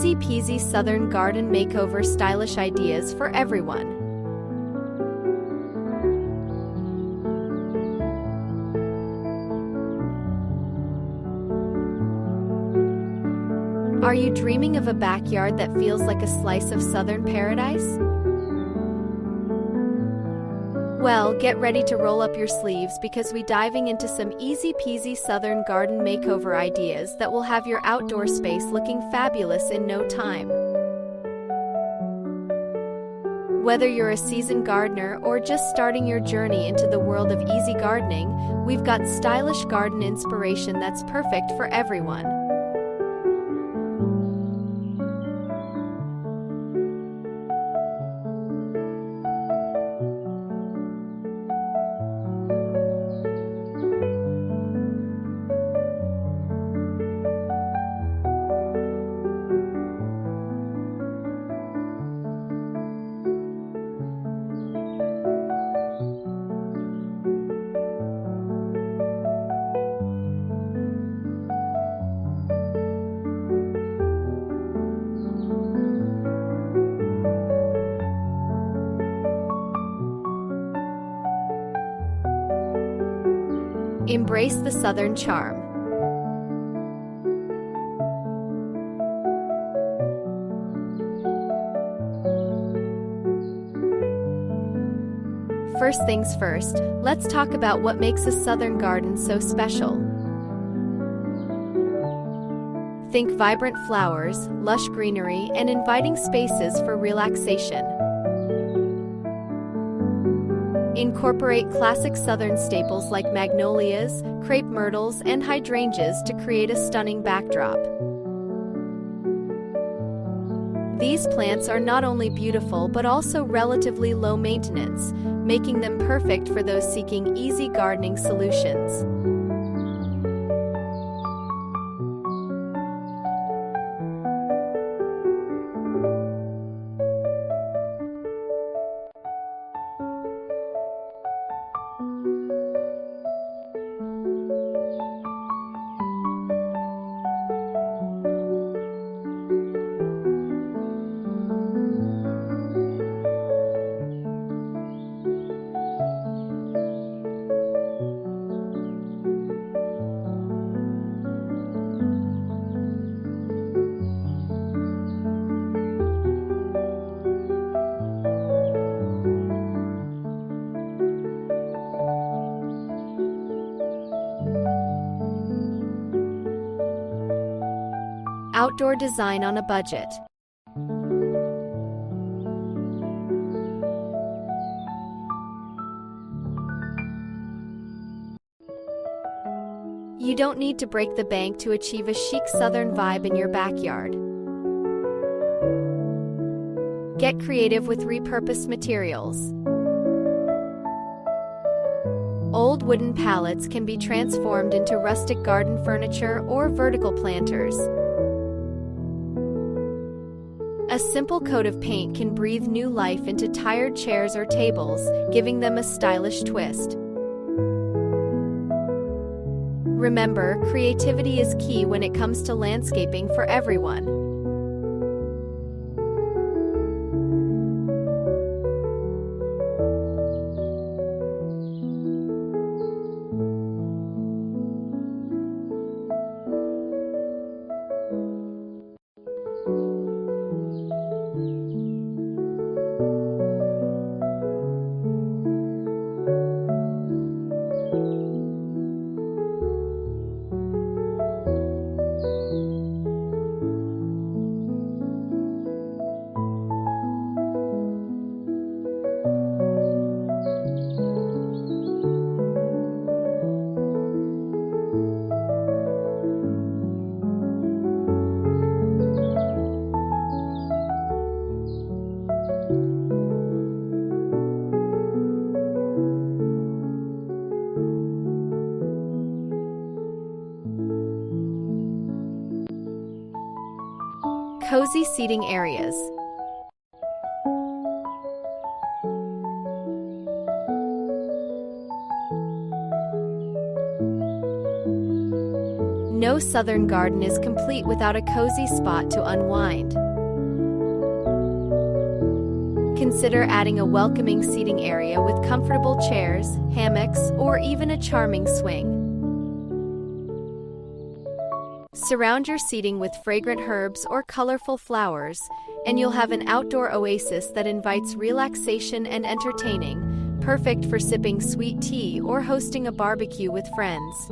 Easy peasy southern garden makeover stylish ideas for everyone. Are you dreaming of a backyard that feels like a slice of southern paradise? Well, get ready to roll up your sleeves because we're diving into some easy-peasy southern garden makeover ideas that will have your outdoor space looking fabulous in no time. Whether you're a seasoned gardener or just starting your journey into the world of easy gardening, we've got stylish garden inspiration that's perfect for everyone. Embrace the southern charm. First things first, let's talk about what makes a southern garden so special. Think vibrant flowers, lush greenery, and inviting spaces for relaxation. Incorporate classic southern staples like magnolias, crepe myrtles, and hydrangeas to create a stunning backdrop. These plants are not only beautiful but also relatively low maintenance, making them perfect for those seeking easy gardening solutions. Outdoor design on a budget. You don't need to break the bank to achieve a chic southern vibe in your backyard. Get creative with repurposed materials. Old wooden pallets can be transformed into rustic garden furniture or vertical planters. A simple coat of paint can breathe new life into tired chairs or tables, giving them a stylish twist. Remember, creativity is key when it comes to landscaping for everyone. Cozy seating areas. No southern garden is complete without a cozy spot to unwind. Consider adding a welcoming seating area with comfortable chairs, hammocks, or even a charming swing. Surround your seating with fragrant herbs or colorful flowers, and you'll have an outdoor oasis that invites relaxation and entertaining, perfect for sipping sweet tea or hosting a barbecue with friends.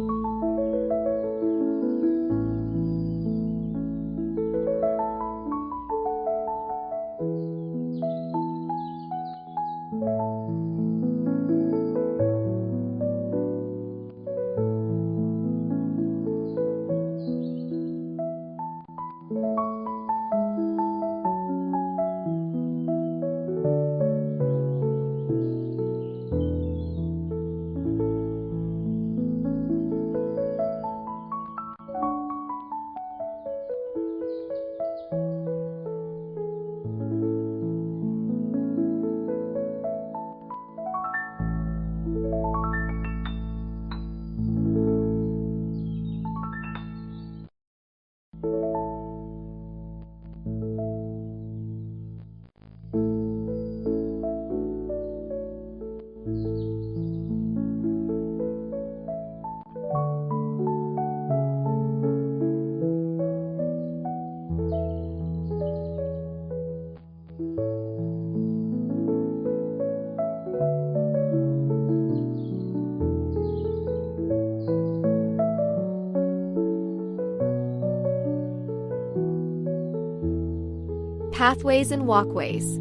Pathways and walkways.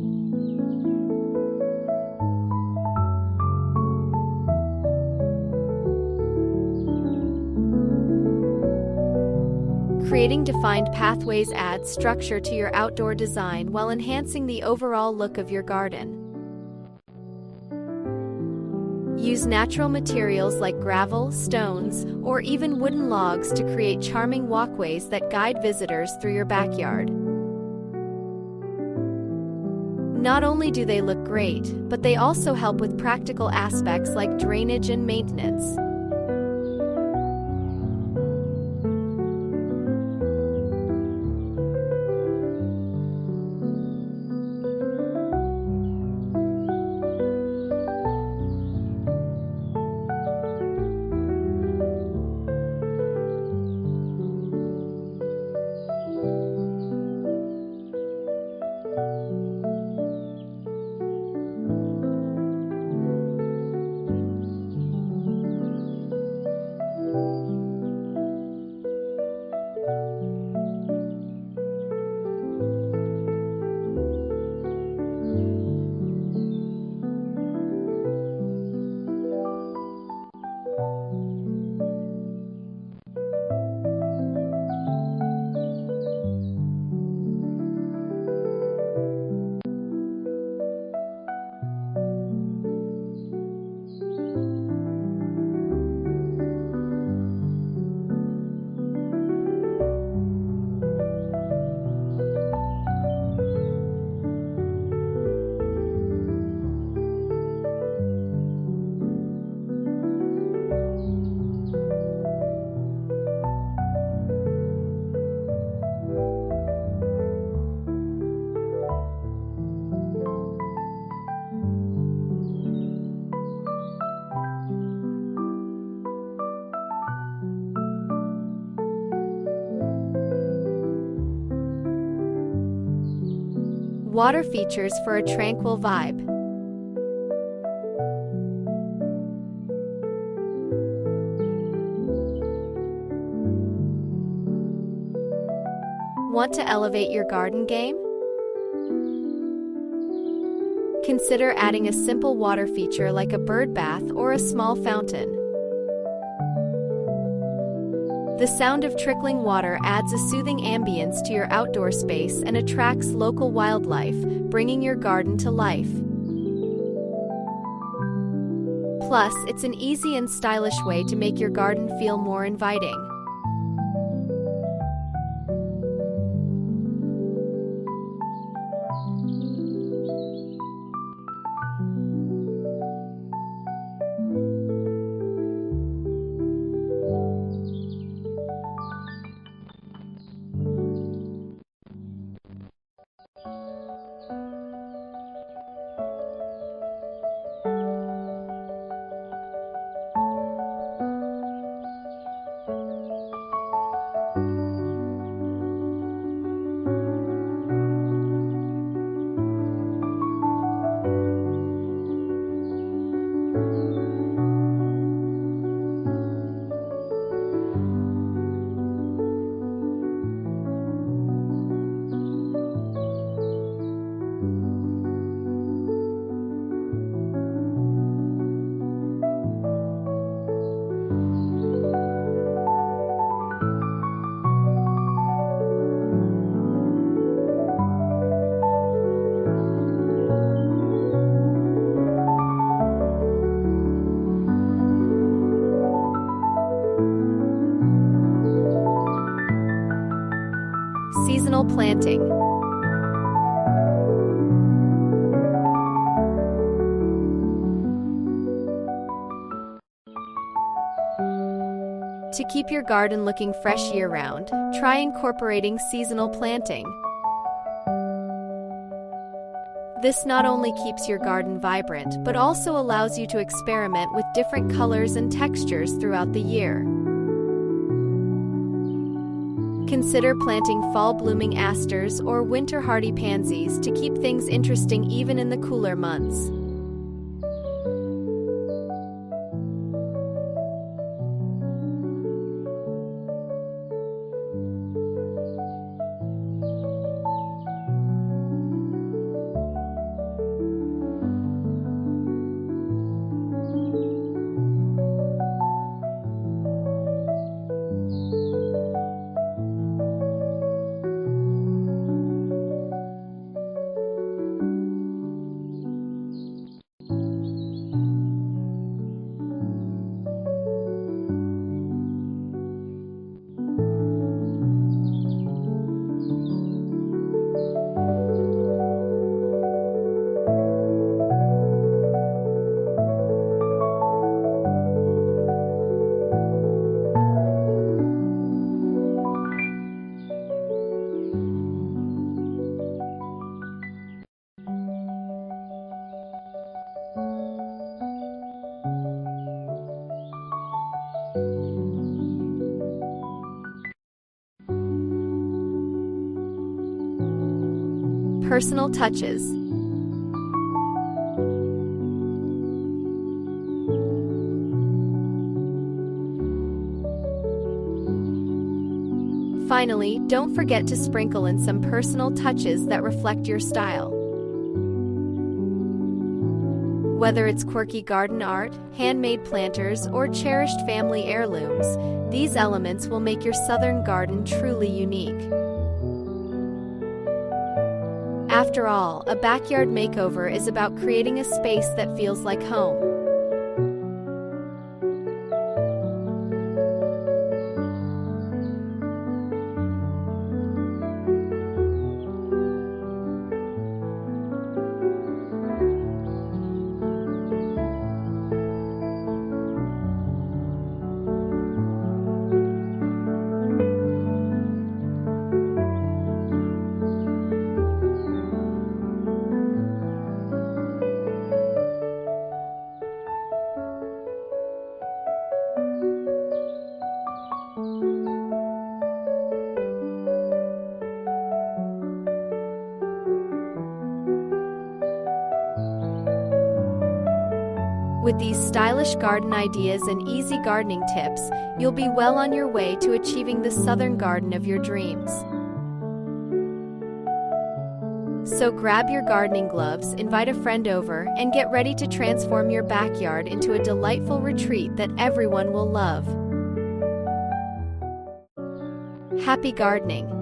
Creating defined pathways adds structure to your outdoor design while enhancing the overall look of your garden. Use natural materials like gravel, stones, or even wooden logs to create charming walkways that guide visitors through your backyard. Not only do they look great, but they also help with practical aspects like drainage and maintenance. Water features for a tranquil vibe. Want to elevate your garden game? Consider adding a simple water feature like a bird bath or a small fountain. The sound of trickling water adds a soothing ambience to your outdoor space and attracts local wildlife, bringing your garden to life. Plus, it's an easy and stylish way to make your garden feel more inviting. planting. To keep your garden looking fresh year-round, try incorporating seasonal planting. This not only keeps your garden vibrant, but also allows you to experiment with different colors and textures throughout the year. Consider planting fall-blooming asters or winter-hardy pansies to keep things interesting even in the cooler months. Personal touches. Finally, don't forget to sprinkle in some personal touches that reflect your style. Whether it's quirky garden art, handmade planters, or cherished family heirlooms, these elements will make your southern garden truly unique. After all, a backyard makeover is about creating a space that feels like home. With these stylish garden ideas and easy gardening tips, you'll be well on your way to achieving the southern garden of your dreams. So grab your gardening gloves, invite a friend over, and get ready to transform your backyard into a delightful retreat that everyone will love. Happy gardening!